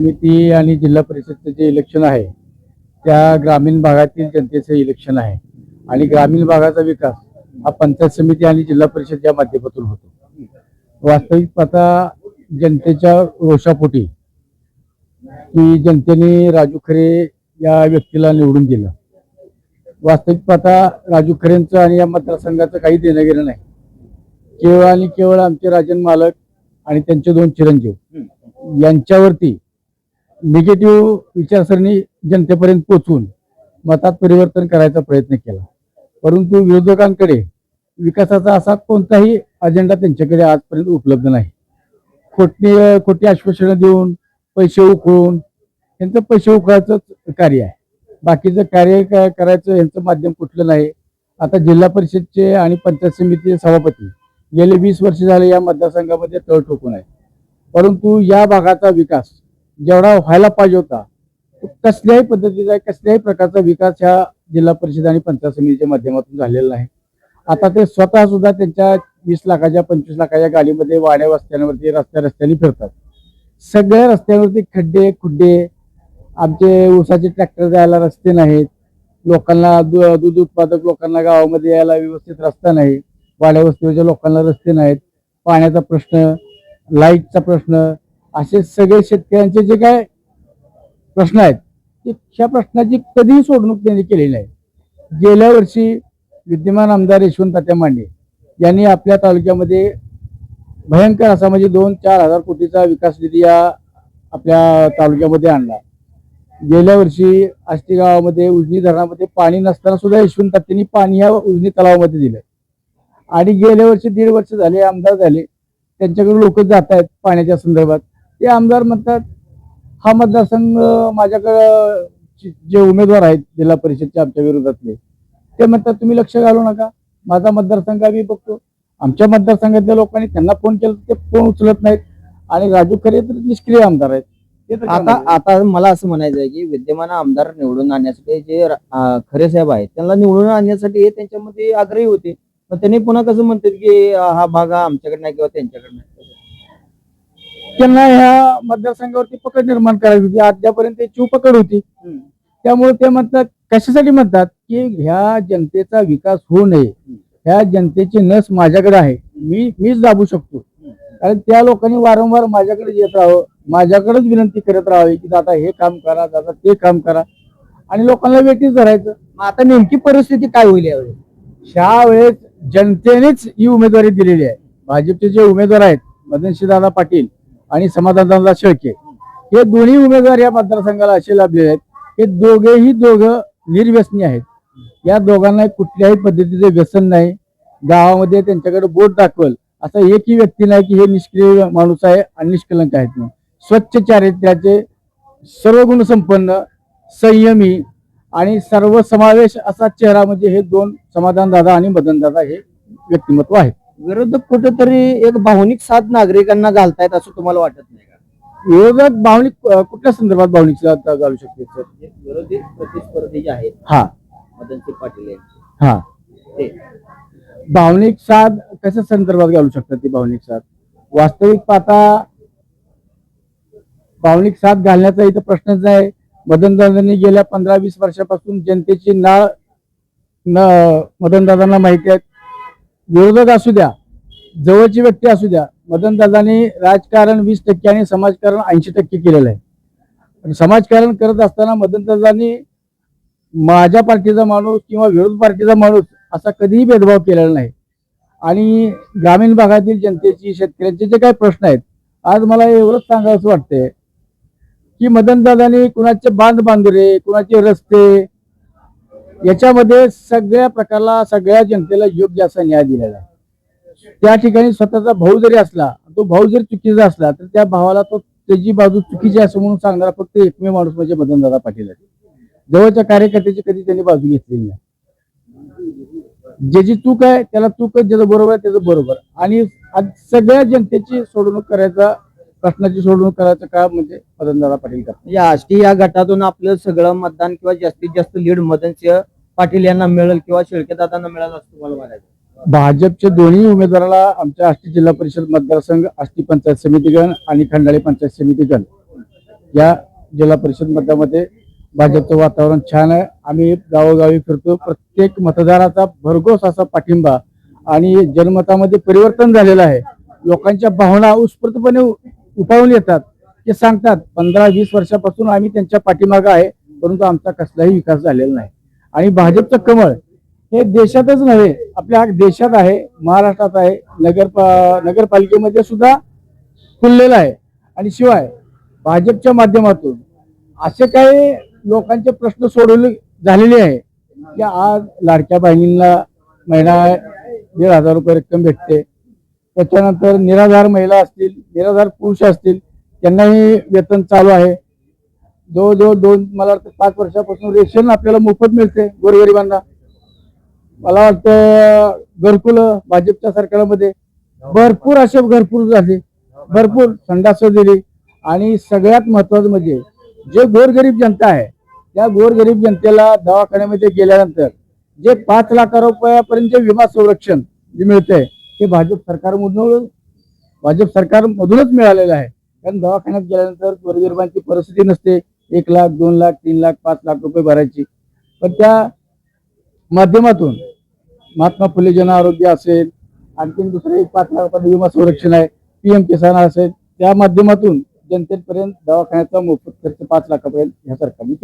समिती आणि जिल्हा परिषदचं जे इलेक्शन आहे त्या ग्रामीण भागातील जनतेचं इलेक्शन आहे आणि ग्रामीण भागाचा विकास हा पंचायत समिती आणि जिल्हा परिषदच्या माध्यमातून होतो. वास्तविक पाहता जनतेच्या रोषापोटी की जनतेने राजू खरे या व्यक्तीला निवडून दिलं. वास्तविक पाहता राजू खरेंचं आणि या मतदारसंघाचं काही देणं घेणं नाही. केवळ आणि केवळ आमचे राजन मालक आणि त्यांचे दोन चिरंजीव यांच्यावरती निगेटिव्ह विचारसरणी जनतेपर्यंत पोहोचून मतात परिवर्तन करायचा प्रयत्न केला. परंतु विरोधकांकडे विकासाचा असा कोणताही अजेंडा त्यांच्याकडे आजपर्यंत उपलब्ध नाही. खोटी आश्वासनं देऊन पैसे उकळून यांचं पैसे उकळायचं कार्य आहे. बाकीचं कार्य करायचं यांचं माध्यम कुठलं नाही. आता जिल्हा परिषदचे आणि पंचायत समितीचे सभापती गेले 20 वर्ष झाले या मतदारसंघामध्ये तळ ठोकून आहे. परंतु या भागाचा विकास जेवढा व्हायला पाहिजे होता तो कसल्याही पद्धतीचा कसल्याही प्रकारचा विकास ह्या जिल्हा परिषद आणि पंचायत समितीच्या माध्यमातून झालेला नाही. आता ते स्वतः सुद्धा त्यांच्या 20 लाखाच्या 25 लाखाच्या गाडीमध्ये वाड्या वस्त्यांवरती रस्त्याने फिरतात. सगळ्या रस्त्यांवरती खड्डे खुड्डे, आमचे ऊसाचे ट्रॅक्टर जायला रस्ते नाहीत, लोकांना दूध उत्पादक लोकांना गावामध्ये यायला व्यवस्थित रस्ता नाही, वाड्या वस्तीवरच्या लोकांना रस्ते नाहीत, पाण्याचा प्रश्न, लाईटचा प्रश्न, असे सगळे शेतकऱ्यांचे जे काय प्रश्न आहेत त्या प्रश्नाची कधीही सोडवणूक त्यांनी केलेली नाही. गेल्या वर्षी विद्यमान आमदार यशवंत तात्या मांडे यांनी आपल्या तालुक्यामध्ये भयंकर असा म्हणजे 2-4 हजार कोटीचा विकास निधी या आपल्या तालुक्यामध्ये आणला. गेल्या वर्षी आष्टी गावामध्ये उजनी धरणामध्ये पाणी नसताना सुद्धा यशवंत तात्यांनी पाणी या उजनी तलावामध्ये दिलं. आणि गेल्या वर्षी 1.5 वर्ष झाले आमदार झाले, त्यांच्याकडे लोक जात आहेत पाण्याच्या संदर्भात. ते आमदार म्हणतात हा मतदारसंघ माझ्याकडं जे उमेदवार आहेत जिल्हा परिषदच्या आमच्या विरोधातले ते म्हणतात तुम्ही लक्ष घालू नका, माझा मतदारसंघ आम्ही बघतो. आमच्या मतदारसंघातल्या लोकांनी त्यांना फोन केला ते फोन उचलत नाहीत आणि राजू खरे तर निष्क्रिय आमदार आहेत. आता मला असं म्हणायचं आहे की विद्यमान आमदार निवडून आणण्यासाठी जे खरे साहेब आहेत त्यांना निवडून आणण्यासाठी हे त्यांच्यामध्ये आग्रही होते, पण त्यांनी पुन्हा कसं म्हणतात की हा भाग आमच्याकडे नाही किंवा त्यांच्याकडे नाही. त्यांना ह्या मतदारसंघावरती पकड निर्माण करायची होती. अद्यापर्यंत त्याची पकड होती. त्यामुळे ते म्हणतात कशासाठी म्हणतात की ह्या जनतेचा विकास होऊ नये, ह्या जनतेची नस माझ्याकडे आहे, मीच दाबू शकतो. कारण त्या लोकांनी वारंवार माझ्याकडे येत राहावं, माझ्याकडेच विनंती करत राहावी की दादा हे काम करा, दादा ते काम करा, आणि लोकांना वेटीच धरायचं. मग आता नेमकी परिस्थिती काय होईल यावेळी? ह्या वेळेस जनतेनेच ही उमेदवारी दिलेली आहे. भाजपचे जे उमेदवार आहेत मदनशीदादा पाटील आणि समाधानदादा शेळके हे दोन्ही उमेदवार या मतदारसंघाला असे लाभलेले आहेत. हे दोघेही निर्व्यसनी आहेत. या दोघांना कुठल्याही पद्धतीचे व्यसन नाही. गावामध्ये त्यांच्याकडे बोट दाखवल असा एकही व्यक्ती नाही की हे निष्क्रिय माणूस आहे आणि निष्कलंक आहेत. म्हणून स्वच्छ चारित्र्याचे, सर्व गुण संपन्न, संयमी आणि सर्व समावेश असा चेहरा म्हणजे हे दोन समाधानदादा आणि मदनदादा हे व्यक्तिमत्व आहेत. विरोधक कुठेतरी एक भावनिक साथ नागरिकांना घालतायत असं तुम्हाला वाटत नाही का? विरोधक भावनिक कुठल्या संदर्भात भावनिक साथ घालू शकते सर? विरोधी प्रतिस्पर्धी जे आहेत हा मदनजी पाटील यांचे, हा ते भावनिक साथ कशा संदर्भात घालू शकतात? ती भावनिक साथ वास्तविक पाहता भावनिक साथ घालण्याचा इथं प्रश्नच नाही. मदनदादांनी गेल्या 15-20 वर्षापासून जनतेची नाळ मदनदादांना माहिती आहे. विरोधक असू द्या, जवळची व्यक्ती असू द्या, मदनदादांनी राजकारण 20% आणि समाजकारण 80% केलेलं आहे. समाजकारण करत असताना मदनदादांनी माझ्या पार्टीचा माणूस किंवा विरोध पार्टीचा माणूस असा कधीही भेदभाव केलेला नाही. आणि ग्रामीण भागातील जनतेची, शेतकऱ्यांचे जे काही प्रश्न आहेत, आज मला एवढंच सांगायचं वाटतंय की मदनदादांनी कुणाचे बांधरे, कुणाचे रस्ते याच्यामध्ये सगळ्या प्रकारला सगळ्या जनतेला योग्य असा न्याय दिलेला आहे. त्या ठिकाणी स्वतःचा भाऊ जरी असला, तो भाऊ जरी चुकीचा असला तर त्या भावाला तो त्याची बाजू चुकीची असं म्हणून सांगणारा फक्त एकमेव माणूस म्हणजे मदनदादा पाटील आहे. जवळच्या कार्यकर्त्याची कधी त्यांनी बाजू घेतलेली नाही. ज्याची चूक आहे त्याला चूकच, ज्याचं बरोबर आहे त्याचं बरोबर, आणि सगळ्या जनतेची सोडवणूक करायचा, प्रश्नाची सोडवणूक करायचं काम म्हणजे मदनदादा पाटील करतात. या आष्टी या गटातून आपलं सगळं मतदान किंवा जास्तीत जास्त लीड मदनसिंह पाटील यांना मिळेल किंवा शेळके दादांना मिळेल असं तुम्हाला म्हणायचं? भाजपचे दोन्ही उमेदवाराला आमच्या आष्टी जिल्हा परिषद मतदारसंघ, आष्टी पंचायत समिती गण आणि खंडाळी पंचायत समिती गण या जिल्हा परिषद मतदामध्ये भाजपचं वातावरण छान आहे. आम्ही गावोगावी फिरतो. प्रत्येक मतदाराचा भरघोस असा पाठिंबा आणि जनमतामध्ये परिवर्तन झालेलं आहे. लोकांच्या भावना उत्स्फूर्तपणे उफाळून येतात. ते सांगतात 15-20 वर्षापासून आम्ही त्यांच्या पाठीमागे आहे, परंतु आमचा कसलाही विकास झालेला नाही. आणि भाजपचं कमळ हे देशातच नव्हे, आपल्या देशात आहे, महाराष्ट्रात आहे, नगरपालिकेमध्ये सुद्धा फुललेलं आहे. आणि शिवाय भाजपच्या माध्यमातून असे काही लोकांचे प्रश्न सोडवले झालेले आहे की आज लाडक्या बहिणींना महिना 1,500 रुपये रक्कम भेटते. त्याच्यानंतर निराधार महिला असतील, निराधार पुरुष असतील, त्यांनाही वेतन चालू आहे. जवळजवळ मला वाटतं 5 वर्षापासून रेशन आपल्याला मोफत मिळते गोरगरिबांना. मला वाटतं घरकुल भाजपच्या सरकारमध्ये भरपूर असे भरपूर झाले, भरपूर संडास दिली. आणि सगळ्यात महत्वाचं म्हणजे जे गोरगरीब जनता आहे त्या गोरगरीब जनतेला दवाखान्यामध्ये गेल्यानंतर जे 5 लाख रुपयापर्यंत विमा संरक्षण जे मिळतंय ते भाजप सरकारमधूनच मिळालेलं आहे. कारण दवाखान्यात गेल्यानंतर गोरगरिबांची परिस्थिती नसते 1 लाख, 2 लाख, 3 लाख, 5 लाख रुपये भरायची. पण त्या माध्यमातून महात्मा फुले जन आरोग्य असेल, आणखी दुसरे 5 लाख विमा संरक्षण आहे, PM किसान असेल, त्या माध्यमातून जनतेपर्यंत दवाखान्याचा मोफत खर्च 5 लाखापर्यंत ह्या सरकारने केला.